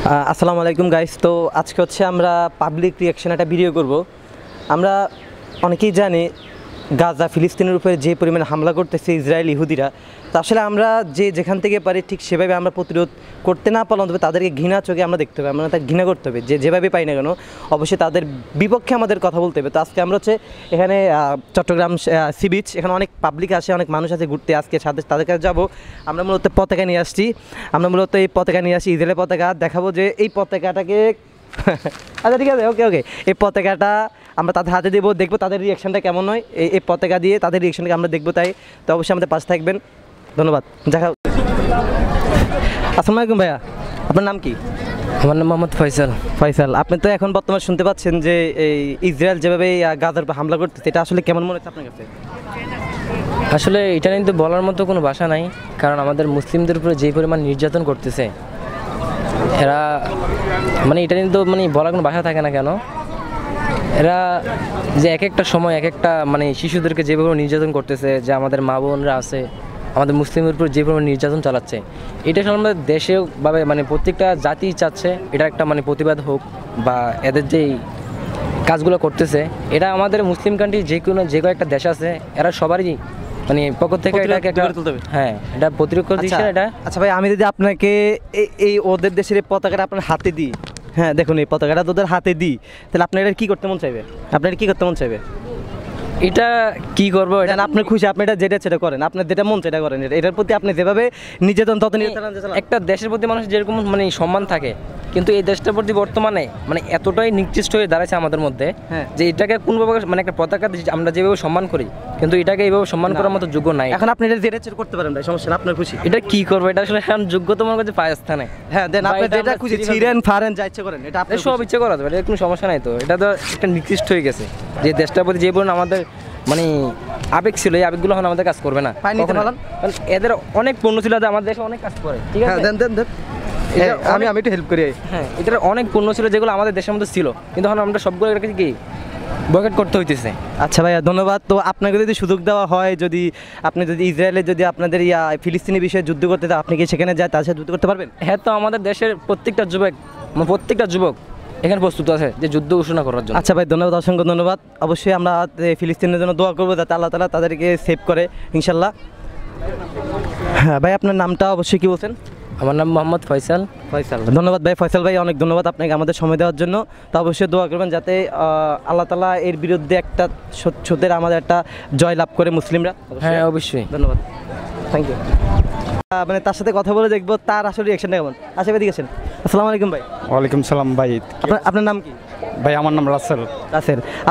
আসসালামু আলাইকুম গাইস। তো আজকে হচ্ছে আমরা পাবলিক রিয়াকশন একটা ভিডিও করব। আমরা অনেকেই জানি গাজা ফিলিস্তিনের উপরে যে পরিমাণে হামলা করতেছে ইসরায়েল ইহুদিরা, তো আসলে আমরা যেখান থেকে পারি ঠিক সেভাবে আমরা প্রতিরোধ করতে না পারলাম, তবে তাদেরকে ঘৃণা চোখে আমরা দেখতে হবে, আমরা তাকে ঘৃণা করতে হবে, যেভাবে পাই না কেন অবশ্যই তাদের বিপক্ষে আমাদের কথা বলতে হবে। তো আজকে আমরা হচ্ছে এখানে চট্টগ্রাম সি বিচ, এখানে অনেক পাবলিক আসে, অনেক মানুষ আছে ঘুরতে, আজকে সাথে তাদের কাছে যাবো। আমরা মূলত পতাকা নিয়ে আসছি, এই পতাকা নিয়ে আসি, ইসরায়েলের পতাকা দেখাবো যে এই পতাকাটাকে আচ্ছা ঠিক আছে, ওকে ওকে, এই পতাকাটা আমরা তাদের হাতে দেবো, দেখবো তাদের রিয়াকশানটা কেমন হয়। এই পতাকা দিয়ে তাদের রিয়াকশানকে আমরা দেখবো, তাই তো অবশ্যই আমাদের পাশে থাকবেন। ধন্যবাদ। দেখা। আসসালামু আলাইকুম ভাইয়া, আপনার নাম কি? আমার নাম মোহাম্মদ ফয়সাল। আপনি তো এখন বর্তমানে শুনতে পাচ্ছেন যে এই ইসরায়েল যেভাবে গাজার উপর হামলা করতেছে, এটা আসলে কেমন মনে হচ্ছে আপনার কাছে? আসলে এটা কিন্তু বলার মতো কোনো ভাষা নাই, কারণ আমাদের মুসলিমদের উপরে যেই পরিমাণ নির্যাতন করতেছে এরা, মানে এটা কিন্তু মানে বলার কোনো ভাষা থাকে না কেন। এরা যে এক একটা সময় এক একটা মানে শিশুদেরকে যেভাবে নির্যাতন করতেছে, যে আমাদের মা বোনরা আছে আমাদের মুসলিমদের উপর যে পরিমাণ নির্যাতন চালাচ্ছে, এটা আমাদের দেশেও ভাবে মানে প্রত্যেকটা জাতি চাচ্ছে এটা একটা মানে প্রতিবাদ হোক, বা এদের যেই কাজগুলো করতেছে এটা আমাদের মুসলিম কান্ট্রি যে কোনো একটা দেশ আছে এরা সবারই মানে পক্ষ থেকে এটাকে একটা, হ্যাঁ এটা প্রতিরক্ষা দিচ্ছে এটা। আচ্ছা ভাই, আমি যদি আপনাকে এই ওদের দেশের পতাকাটা আপনার হাতে দিই, হ্যাঁ দেখুন এই পতাকাটা তোদের হাতে দিই, তাহলে আপনার এটা কী করতে মন চাইবে? আপনার কি করতে মন চাইবে? এটা কি করবো, এটা আপনার খুশি, আপনি এটা যেটা সেটা করেন, আপনার যেটা মন সেটা করেন। এটার প্রতি আপনি যেভাবে নির্যাতন একটা দেশের প্রতি মানুষ যেরকম মানে সম্মান থাকে, কিন্তু এই দেশটার প্রতি বর্তমানে মানে এতটাই নিকৃষ্ট হয়ে দাঁড়াচ্ছে আমাদের মধ্যে, যে এটাকে কোনোভাবে মানে একটা পতাকা আমরা যেভাবে সম্মান করি, কিন্তু এটাকে এইভাবে সম্মান করার মতো যোগ্য নাই। এখন আপনি এটা যেটা সেটা করতে পারেন ভাই, সমস্যা না, আপনার খুশি। এটা কি করবো, এটা আসলে এখন যোগ্য তোমার কাছে পায় স্থানে। হ্যাঁ দেন, আপনি যেটা খুশি ছিরেন ফারেন যা ইচ্ছে করেন, এটা আপনার সব ইচ্ছে করা যাবে, এটা কোনো সমস্যা নাই। তো এটা তো একটা নিকৃষ্ট হয়ে গেছে, যে দেশটার প্রতি যে বলুন আমাদের মানে আবেগ ছিল, এই আবেগগুলো এখন আমাদের কাজ করবে না। এদের অনেক পণ্য ছিল, আমাদের দেশে অনেক কাজ করে, ঠিক আছে আমি একটু হেল্প করি। হ্যাঁ, এটার অনেক পণ্য ছিল যেগুলো আমাদের দেশের মধ্যে ছিল, কিন্তু এখন আমরা সবগুলো এটাকে কি বয়কট করতে হইতেছে। আচ্ছা ভাইয়া ধন্যবাদ। তো আপনাকে যদি সুযোগ দেওয়া হয়, যদি আপনি যদি ইসরায়েলে যদি আপনাদের ফিলিস্তিনি বিষয়ে যুদ্ধ করতে চান, আপনি কি সেখানে যায় তার সাথে যুদ্ধ করতে পারবেন? হ্যাঁ, তো আমাদের দেশের প্রত্যেকটা যুবক এখানে প্রস্তুত আছে যে যুদ্ধ ঘোষণা করার জন্য। আচ্ছা ভাই ধন্যবাদ, অসংখ্য ধন্যবাদ। অবশ্যই আমরা ফিলিস্তিনের জন্য দোয়া করবো যাতে আল্লাহ তাআলা তাদেরকে সেভ করে ইনশাল্লাহ। হ্যাঁ ভাই, আপনার নামটা অবশ্যই কি বলছেন? আমার নাম মোহাম্মদ ফয়সাল। ধন্যবাদ ভাই, ফয়সাল ভাই, অনেক ধন্যবাদ আপনাকে আমাদের সময় দেওয়ার জন্য। তো অবশ্যই দোয়া করবেন যাতে আল্লাহ তাআলা এর বিরুদ্ধে একটা সত্যের আমাদের একটা জয় লাভ করে মুসলিমরা। হ্যাঁ অবশ্যই, ধন্যবাদ, থ্যাংক ইউ। মানে তার সাথে কথা বলে দেখবো তার আসলে রিয়াকশনটা কেমন। আচ্ছা ভাই দিয়েছেন। আসসালামু আলাইকুম ভাই। ওয়ালাইকুম সালাম ভাই। আপনার নাম কি ভাই? আমার নাম রাসেল।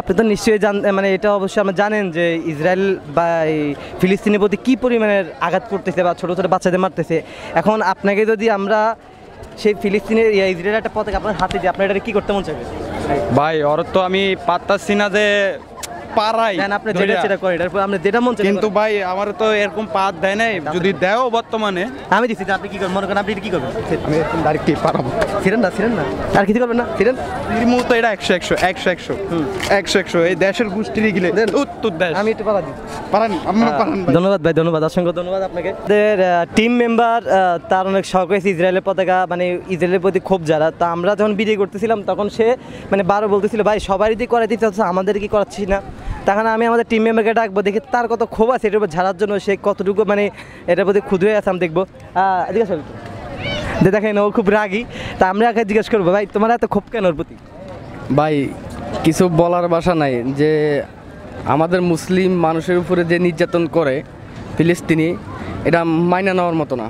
আপনি তো নিশ্চয়ই মানে এটা অবশ্যই আমরা জানেন যে ইসরায়েল বা ফিলিস্তিনের প্রতি কী পরিমাণের আঘাত করতেছে বা ছোটো ছোটো বাচ্চাদের মারতেছে। এখন আপনাকে যদি আমরা সেই ফিলিস্তিনের ইসরায়েলের একটা পতাকা আপনার হাতে দিই, আপনার এটা কী করতে মন চাইবে? ভাই ওর তো আমি পারতাছি না যে পারাই, আপনি যেটা সেটা করেন, এরপর আপনি যেটা মন চাই। কিন্তু ভাই আমার তো এরকম পাত দেয় নাই, যদি দেও বর্তমানে আমি দিচ্ছি, আপনি কি করবেন মনে করেন, আপনি কি করবেন? আমি এরকম ডাইরেক্টলি পারাবো। ছিলেন না আর কিছু করবেন না, ছিলেন এই মুহূর্তে এটা 100 এই দেশের গোষ্ঠীর গিলে উত্তর দেশ আমি একটু পারা দিই। পারান আপনারা পারান ভাই। ধন্যবাদ ভাই, ধন্যবাদ, অসংখ্য ধন্যবাদ আপনাকে। টিম মেম্বার তার অনেক শখ হয়েছে ইসরায়েলের পতাকা, মানে ইসরায়েলের প্রতি ক্ষোভ যারা। তা আমরা যখন ভিডিও করতেছিলাম তখন সে মানে বারো বলতেছিল ভাই সবারই দিয়ে করাইতে চাচ্ছে, আমাদের কি করাচ্ছি না। তখন আমি আমাদের টিম মেম্বারকে ডাকবো, দেখি তার কত ক্ষোভ আছে এটার উপর ঝাড়ার জন্য, সে কতটুকু মানে এটার প্রতি ক্ষুদ্র হয়ে আছে আমি দেখবো। জিজ্ঞাসা দেখেন ও খুব রাগী, তা আমরা আগে জিজ্ঞেস করবো ভাই তোমার এত ক্ষোভ কেন ওর প্রতি? ভাই কিছু বলার ভাষা নাই, যে আমাদের মুসলিম মানুষের উপরে যে নির্যাতন করে ফিলিস্তিনি, এটা মাইনা নেওয়ার মতো না,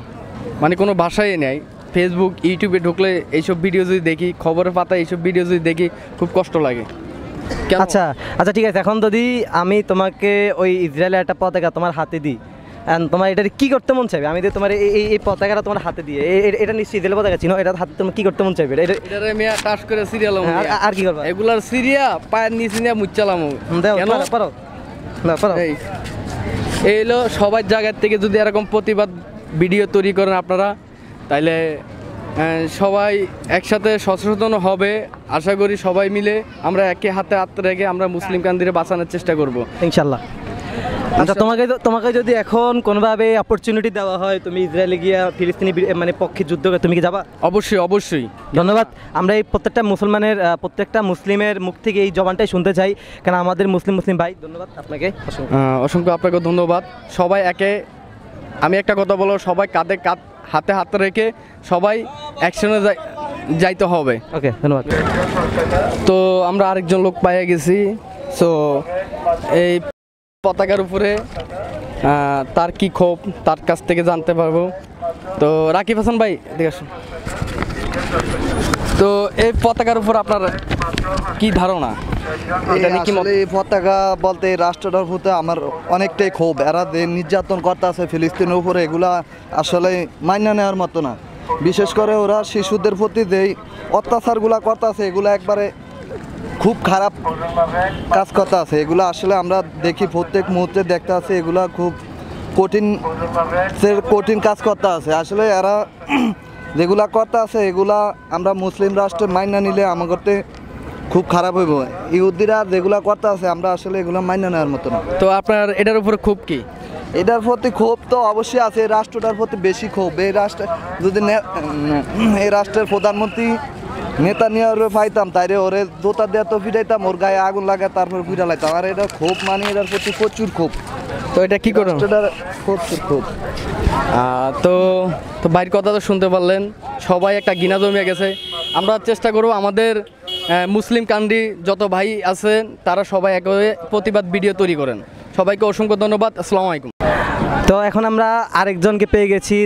মানে কোনো ভাষাই নেই। ফেসবুক ইউটিউবে ঢুকলে এইসব ভিডিও যদি দেখি, খবরের পাতায় এইসব ভিডিও যদি দেখি, খুব কষ্ট লাগে। আচ্ছা আচ্ছা ঠিক আছে, এখন যদি আমি তোমাকে ওই ইসরায়েলের একটা পতাকা তোমার হাতে দিই, তোমার এটা কি করতে মন চাইবে? আমি তোমার এই পতাকাটা তোমার হাতে দিয়ে, এটা নিশ্চয়ই ইসরায়েলের পতাকা চিনো, এটা হাতে তোমার কি করতে মন চাইবে? টাচ করে সিরিয়াল আর কি করবা? এগুলার সিরিয়া পায়ের নিচে নিয়ে মুচ্চালাম। এই হলো সবার জায়গার থেকে যদি এরকম প্রতিবাদ ভিডিও তৈরি করেন আপনারা, তাইলে সবাই একসাথে সচেতন হবে। আশা করি সবাই মিলে আমরা একে হাতে হাত রেখে আমরা মুসলিম কান্দিরে বাঁচানোর চেষ্টা করব ইনশাল্লাহ। আচ্ছা, তোমাকে যদি এখন কোনোভাবে অপরচুনিটি দেওয়া হয়, তুমি ইসরায়েলে গিয়ে ফিলিস্তিনি মানে পক্ষে যুদ্ধ করে, তুমি কি যাবা? অবশ্যই অবশ্যই। ধন্যবাদ। আমরা এই প্রত্যেকটা মুসলিমের মুখ থেকে এই জবানটাই শুনতে চাই, কারণ আমাদের মুসলিম ভাই। ধন্যবাদ আপনাকে অসংখ্য আপনাকে ধন্যবাদ। সবাই আমি একটা কথা বলবো, সবাই কাঁধে কাঁধ হাতে হাত রেখে সবাই অ্যাকশনে যাইতে হবে। ওকে, ধন্যবাদ। তো আমরা আরেকজন লোক পাইয়া গেছি। সো এই পতাকার উপরে তার কি ক্ষোভ, তার কাছ থেকে জানতে পারবো। তো রাকিব হাসান ভাই এদিকে আসুন। তো এই পতাকার উপর আপনার কি ধারণা? এটা নিয়ে কি মত? আসলে এই পতাকা বলতে এই রাষ্ট্রটার প্রতি আমার অনেকটাই ক্ষোভ। এরা যে নির্যাতন করতে আছে ফিলিস্তিনের উপরে, এগুলা আসলে মাইনা নেওয়ার মতো না। বিশেষ করে ওরা শিশুদের প্রতি যেই অত্যাচারগুলা করতে আছে, এগুলো একবারে খুব খারাপ কাজ করতে আছে। এগুলো আসলে আমরা দেখি প্রত্যেক মুহূর্তে দেখতে আছে, এগুলা খুব কঠিন কাজ করতে আছে। আসলে এরা যেগুলা করতে আছে, এগুলা আমরা মুসলিম রাষ্ট্রে মাইনা নিলে আমাকে খুব খারাপ হইব। ইহুদিরা যেগুলা করতে আছে, আমরা আসলে এগুলো মাইনা নেওয়ার মতো না। তো আপনার এটার উপরে ক্ষোভ কি? এটার প্রতি ক্ষোভ তো অবশ্যই আছে, এই রাষ্ট্রটার প্রতি বেশি ক্ষোভ। এই রাষ্ট্র যদি এই রাষ্ট্রের প্রধানমন্ত্রী নেতানিয়াহু পাইতাম, তাইরে ওরে জোতা দিয়ে তো ফিরাইতাম, ওর গায়ে আগুন লাগায় তারপর ফিরা লাইতাম। আর এটা ক্ষোভ মানে এটার প্রতি প্রচুর ক্ষোভ। তো এটা কি করুন? প্রচুর ক্ষোভ। তো বাইরের কথা তো শুনতে পারলেন, সবাই একটা ঘৃণা জমিয়ে গেছে। আমরা চেষ্টা করব আমাদের মুসলিম কান্ট্রি যত ভাই আছেন তারা সবাই একভাবে প্রতিবাদ ভিডিও তৈরি করেন। সবাইকে অসংখ্য ধন্যবাদ। আসসালামু আলাইকুম। তো এখন আমরা আরেকজনকে পেয়ে গেছি,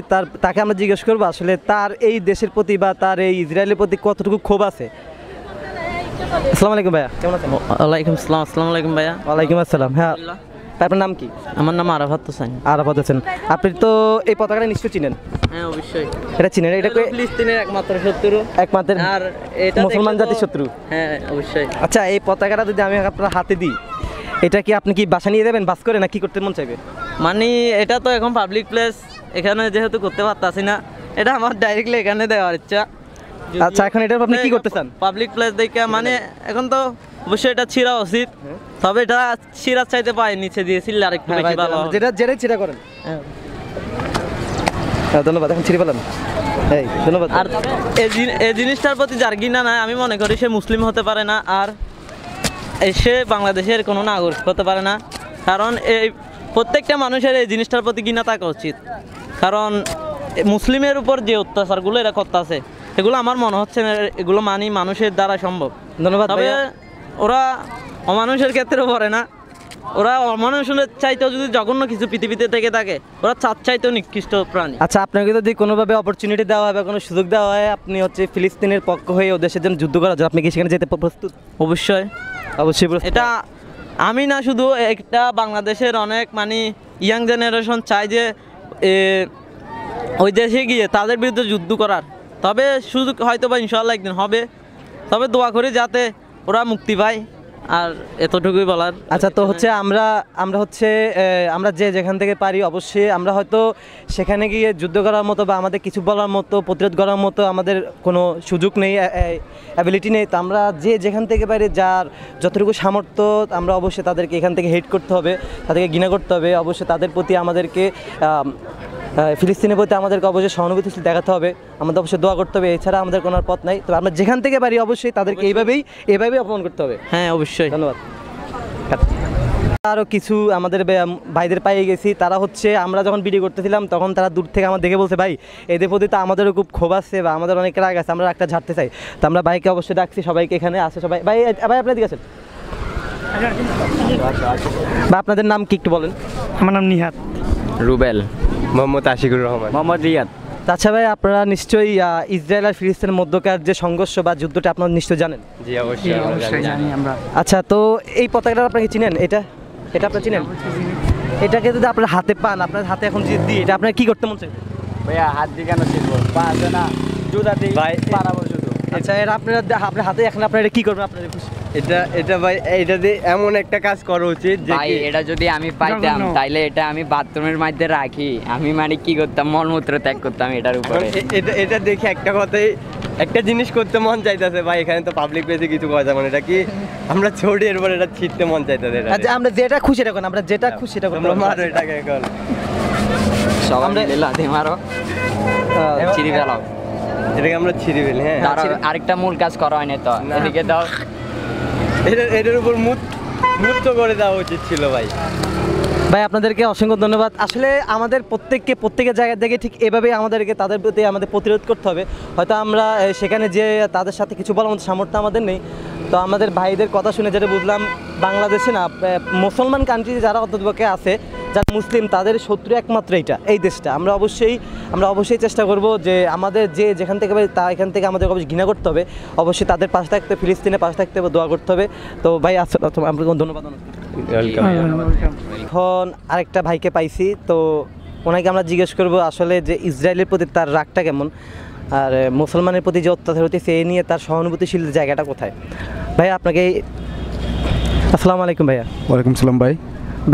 তাকে আমরা জিজ্ঞেস করবো আসলে তার এই দেশের প্রতি বা তার এই ইসরায়েলের প্রতি কতটুকু ক্ষোভ আছে। আসসালামু আলাইকুম ভাইয়া, কেমন আছেন? ওয়ালাইকুম আসসালাম। আসসালামু আলাইকুম ভাইয়া। ওয়ালাইকুম আসসালাম। হ্যাঁ, আপনার নাম কি? আমার নাম আরাফাত হোসেন। আরাফাত হোসেন। আপনি তো এই পতাকাটা নিশ্চয়ই চিনেন? হ্যাঁ, অবশ্যই। এটা চিনেন? এটা ফিলিস্তিনের একমাত্র শত্রু, একমাত্র আর এটা মুসলমান জাতির শত্রু। হ্যাঁ, অবশ্যই। আচ্ছা, এই পতাকাটা যদি আমি আপনার হাতে দিই, এটা কি আপনি কি বাসা নিয়ে যাবেন, বাস করে, না কি করতে মন চাইবে? মানে এটা তো এখন পাবলিক প্লেস, এখানে যেহেতু করতে পারতাছি না, এটা আমার ডাইরেক্টলি এখানে দেওয়ার ইচ্ছা। আচ্ছা, এখন এটা আপনি কি করতে চান? পাবলিক প্লেস দেখে মানে এখন তো অবশ্যই এটা ছিঁড়া উচিত, তবে এটা ছিঁড়ার চাইতে পায় নিচে দিয়ে ছিঁড়লে আরেকটু বেশি ভালো হবে। যেটা ছিঁড়া করেন। ধন্যবাদ। এখন ছিঁড়ে পেলাম। এই ধন্যবাদ। আর এই জিনিসটার প্রতি যার ঘৃণা নাই, আমি মনে করি সে মুসলিম হতে পারে না, আর সে বাংলাদেশের কোনো নাগরিক হতে পারে না। কারণ এই প্রত্যেকটা মানুষের এই জিনিসটার প্রতি ঘৃণা থাকা উচিত। কারণ মুসলিমের উপর যে অত্যাচারগুলো এরা করতেছে, এগুলো আমার মনে হচ্ছে না এগুলো মানুষের দ্বারা সম্ভব। ধন্যবাদ। তবে ওরা অমানুষের ক্ষেত্রেও পড়ে না, ওরা অমানুষের চাইতেও যদি জঘন্য কিছু পৃথিবীতে থেকে থাকে, ওরা চাইতেও নিকৃষ্ট প্রাণী। আচ্ছা, আপনাকে যদি কোনোভাবে অপরচুনিটি দেওয়া হয় বা কোনো সুযোগ দেওয়া হয়, আপনি ফিলিস্তিনের পক্ষ হয়ে ও দেশের জন্য যুদ্ধ করার জন্য, আপনি কি সেখানে যেতে প্রস্তুত? অবশ্যই। এটা আমি না, শুধু একটা বাংলাদেশের অনেক ইয়াং জেনারেশন চায় যে ওই দেশে গিয়ে তাদের বিরুদ্ধে যুদ্ধ করার। তবে সুযোগ হয়তো বা ইনশাআল্লাহ একদিন হবে, তবে দোয়া করি যাতে ওরা মুক্তি পায়। আর এতটুকুই বলার। আচ্ছা, তো আমরা যেখান থেকে পারি অবশ্যই আমরা হয়তো সেখানে গিয়ে যুদ্ধ করার মতো বা আমাদের কিছু বলার মতো, প্রতিরোধ করার মতো আমাদের কোনো সুযোগ নেই, অ্যাবিলিটি নেই। তো আমরা যেখান থেকে পারি, যার যতটুকু সামর্থ্য, আমরা অবশ্যই তাদেরকে এখান থেকে হেট করতে হবে, তাদেরকে ঘৃণা করতে হবে। অবশ্যই তাদের প্রতি আমাদেরকে ফিলিস্তিনের প্রতি আমাদেরকে অবশ্যই সহানুভূতিশীল দেখাতে হবে, আমাদের অবশ্যই দোয়া করতে হবে। এছাড়া আমাদের কোনো পথ নাই। তো আমরা যেখান থেকে পারি অবশ্যই তাদেরকে এইভাবেই অপমান করতে হবে। হ্যাঁ, অবশ্যই। ধন্যবাদ। আরও কিছু আমাদের ভাইদের পাইয়ে গেছি, তারা আমরা যখন ভিডিও করতেছিলাম তখন তারা দূর থেকে আমার দেখে বলছে, ভাই এদের প্রতি তো আমাদেরও খুব ক্ষোভ আছে বা আমাদের অনেক রাগ আছে, আমরা একটা ঝাড়তে চাই। তো আমরা ভাইকে অবশ্যই ডাকছি, সবাইকে এখানে আসে সবাই। ভাই আপনার দিকে আছেন? বা আপনাদের নাম কি একটু বলেন? আমার নাম নিহাত। রুবেল। মোহাম্মদ আশিকুর রহমান। মোহাম্মদ রিয়াদ। আচ্ছা ভাই, আপনারা নিশ্চয়ই ইসরায়েল আর ফিলিস্তিনের মধ্যকার যে সংঘর্ষ বা যুদ্ধটা আপনারা নিশ্চয়ই জানেন? জি, অবশ্যই জানি আমরা। আচ্ছা, তো এই পতাকাটা আপনাকে চিনেন? এটা আপনারা চিনেন? এটাকে যদি আপনার হাতে পান, আপনার হাতে এখন যদি দিই, এটা আপনার কি করতে মন চাই? ভাইয়া হাত দিয়ে কেন ছিলবো? পা আছে না, জুতা দিয়ে পারাবো শুধু। আচ্ছা, এটা আপনার হাতে এখন আপনারা কি করবেন? আপনাদের খুশি? এটা ভাই, এটা দিয়ে এমন একটা কাজ করা উচিত যে ভাই, এটা যদি আমি পাইতাম তাইলে এটা আমি বাথরুমের মধ্যে রাখি, আমি কি করতাম, মলমূত্র ত্যাগ করতাম এটার উপরে। এটা দেখে একটা কথাই একটা জিনিস করতে মন চাইতেছে ভাই, এখানে তো পাবলিক প্লেসে কিছু করা যাবে না, এটা কি আমরা ছড়ি এরপর এটা ছিটতে মন চাইতেছে। আচ্ছা আমরা যেটা খুশি এটা করুন, আমরা যেটা খুশি এটা করুন। আমরা মারো এটাকে এখন সবাই মিলে লাথি মারো, ছিঁড়ি ফেলাও। এটাকে আমরা ছিঁড়ি ফেলি। হ্যাঁ আরেকটা মূল কাজ করা হয়নি তো, এদিকে দাও। এটার উপর মুক্ত করে দেওয়া উচিত ছিল ভাই। ভাই আপনাদেরকে অসংখ্য ধন্যবাদ। আসলে আমাদের প্রত্যেকের জায়গা থেকে ঠিক এভাবেই আমাদেরকে তাদের প্রতি আমাদের প্রতিরোধ করতে হবে। হয়তো আমরা সেখানে যে তাদের সাথে কিছু বলার মতো সামর্থ্য আমাদের নেই। তো আমাদের ভাইদের কথা শুনে যেটা বুঝলাম, বাংলাদেশে না মুসলমান কান্ট্রি যারা অন্ততপক্ষে আছে, যারা মুসলিম, তাদের শত্রু একমাত্র এই দেশটা। আমরা অবশ্যই চেষ্টা করব যে আমাদের যেখান থেকে পারি তা এখান থেকে আমাদের অবশ্যই ঘৃণা করতে হবে, অবশ্যই তাদের পাশে থাকতে, ফিলিস্তিনের পাশে থাকতে হবে, দোয়া করতে হবে। তো ভাই আপনাকে ধন্যবাদ। এখন আরেকটা ভাইকে পাইছি, তো ওনাকে আমরা জিজ্ঞেস করব আসলে যে ইসরায়েলের প্রতি তার রাগটা কেমন, আর মুসলমানের প্রতি যে অত্যাচার হতেছে এই নিয়ে তার সহানুভূতিশীল জায়গাটা কোথায়। ভাই আপনাকে আসসালামু আলাইকুম। ভাইয়া ওয়ালাইকুম সালাম। ভাই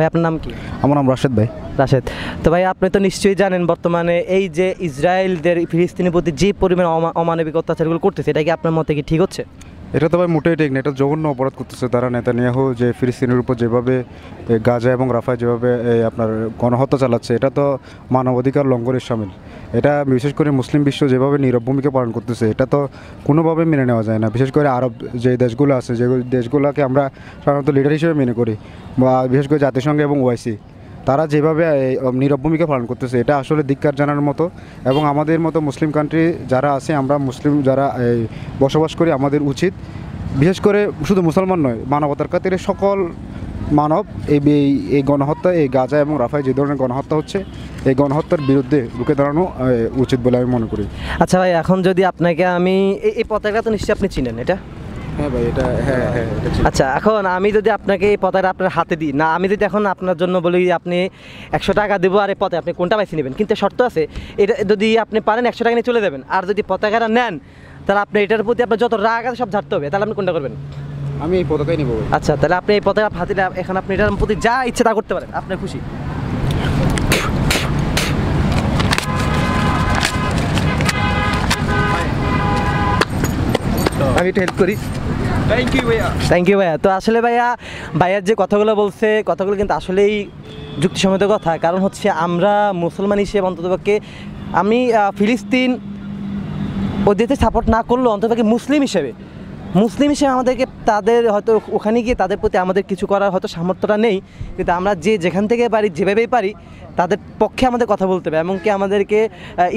আপনার নাম কি? আমার নাম রাশেদ ভাই। রাশেদ, তো ভাই আপনি তো নিশ্চয়ই জানেন বর্তমানে এই যে ইসরায়েলদের ফিলিস্তিনের প্রতি যে পরিমাণ অমানবিক অত্যাচারগুলো করতেছে, এটা কি আপনার মতে কি ঠিক হচ্ছে? এটা তো ভাই মোটেই ঠিক না, এটা জঘন্য অপরাধ করতেছে তারা। নেতানিয়াহু যে ফিলিস্তিনের উপর যেভাবে গাজা এবং রাফায় যেভাবে আপনার গণহত্যা চালাচ্ছে, এটা তো মানবাধিকার লঙ্ঘনের শামিল। এটা বিশেষ করে মুসলিম বিশ্ব যেভাবে নীরব ভূমিকা পালন করতেছে, এটা তো কোনোভাবে মেনে নেওয়া যায় না। বিশেষ করে আরব যে দেশগুলো আছে, যে দেশগুলোকে আমরা সাধারণত লিডার হিসেবে মেনে করি, বা বিশেষ করে জাতিসংঘ এবং ওআইসি, তারা যেভাবে নীরব ভূমিকা পালন করতেছে, এটা আসলে ধিক্কার জানার মতো। এবং আমাদের মতো মুসলিম কান্ট্রি যারা আছে, আমরা মুসলিম যারা বসবাস করি, আমাদের উচিত বিশেষ করে শুধু মুসলমান নয়, মানবতার খাতিরে সকল মানব এই গণহত্যা, এই গাজা এবং রাফায় যে ধরনের গণহত্যা হচ্ছে, এই গণহত্যার বিরুদ্ধে রুখে দাঁড়ানো উচিত বলে আমি মনে করি। আচ্ছা ভাই, এখন যদি আপনাকে আমি এই পতাকা তো নিশ্চয়ই আপনি চিনেন এটা? হ্যাঁ ভাই, এটা হ্যাঁ। আচ্ছা, এখন আমি যদি আপনাকে এই পতাকা আপনার হাতে দিই না, আমি যদি এখন আপনার জন্য বলি আপনি 100 টাকা দেবো আর এই পতাকা আপনি কোনটা বেছে নেবেন, কিন্তু শর্ত আছে, এটা যদি আপনি পারেন 100 টাকা নিয়ে চলে যাবেন, আর যদি পতাকাটা নেন তাহলে আপনি এটার প্রতি আপনার যত রাগ আছে সব ঝাড়তে হবে। তাহলে আপনি কোনটা করবেন? আমি এই পতাকাই নেব। আচ্ছা, তাহলে আপনি এই পতাকা হাতে এখন আপনি এটার প্রতি যা ইচ্ছে তা করতে পারেন, আপনার খুশি। আমি একটু হেল্প করি। থ্যাংক ইউ ভাইয়া। তো আসলে ভাইয়ার যে কথাগুলো বলছে, কথাগুলো কিন্তু আসলেই যুক্তিসম্মত কথা। কারণ হচ্ছে আমরা মুসলমান হিসেবে অন্ততপক্ষে আমি ফিলিস্তিন ওদেরকে সাপোর্ট না করলেও অন্ততপক্ষে মুসলিম হিসেবে আমাদেরকে তাদের হয়তো ওখানে গিয়ে তাদের প্রতি আমাদের কিছু করার হয়তো সামর্থ্যটা নেই, কিন্তু আমরা যেখান থেকে পারি, যেভাবেই পারি, তাদের পক্ষে আমাদের কথা বলতে হবে। এমনকি আমাদেরকে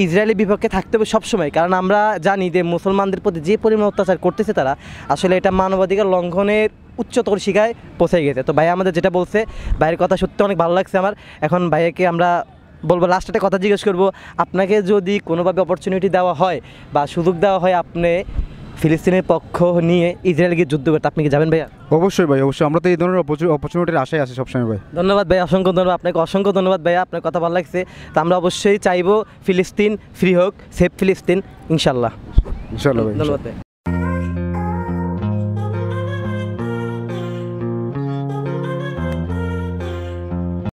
ইসরায়েলের বিপক্ষে থাকতে হবে সবসময়। কারণ আমরা জানি যে মুসলমানদের প্রতি যে পরিমাণ অত্যাচার করতেছে তারা, আসলে এটা মানবাধিকার লঙ্ঘনের উচ্চতর শিখায় পৌঁছে গেছে। তো ভাই আমাদের যেটা বলছে, ভাইয়ের কথা সত্যি অনেক ভালো লাগছে আমার। এখন ভাইয়াকে আমরা বলবো, লাস্ট একটা কথা জিজ্ঞেস করবো, আপনাকে যদি কোনোভাবে অপরচুনিটি দেওয়া হয় বা সুযোগ দেওয়া হয় আপনি ফিলিস্তিনের পক্ষ নিয়ে ইসরায়েল গিয়ে যুদ্ধ করতে, আপনি কি যাবেন ভাইয়া? অবশ্যই ভাই, অবশ্যই। আমরা তো এই ধরনের অপরচুনিটির আশায় আছি সবসময় ভাই। ধন্যবাদ ভাই, অসংখ্য ধন্যবাদ আপনাকে, অসংখ্য ধন্যবাদ ভাইয়া, আপনার কথা ভালো লাগছে। তো আমরা অবশ্যই চাইবো ফিলিস্তিন ফ্রি হোক, সেফ ফিলিস্তিন, ইনশাল্লাহ। ইনশাল্লাহ ভাই, ধন্যবাদ ভাই।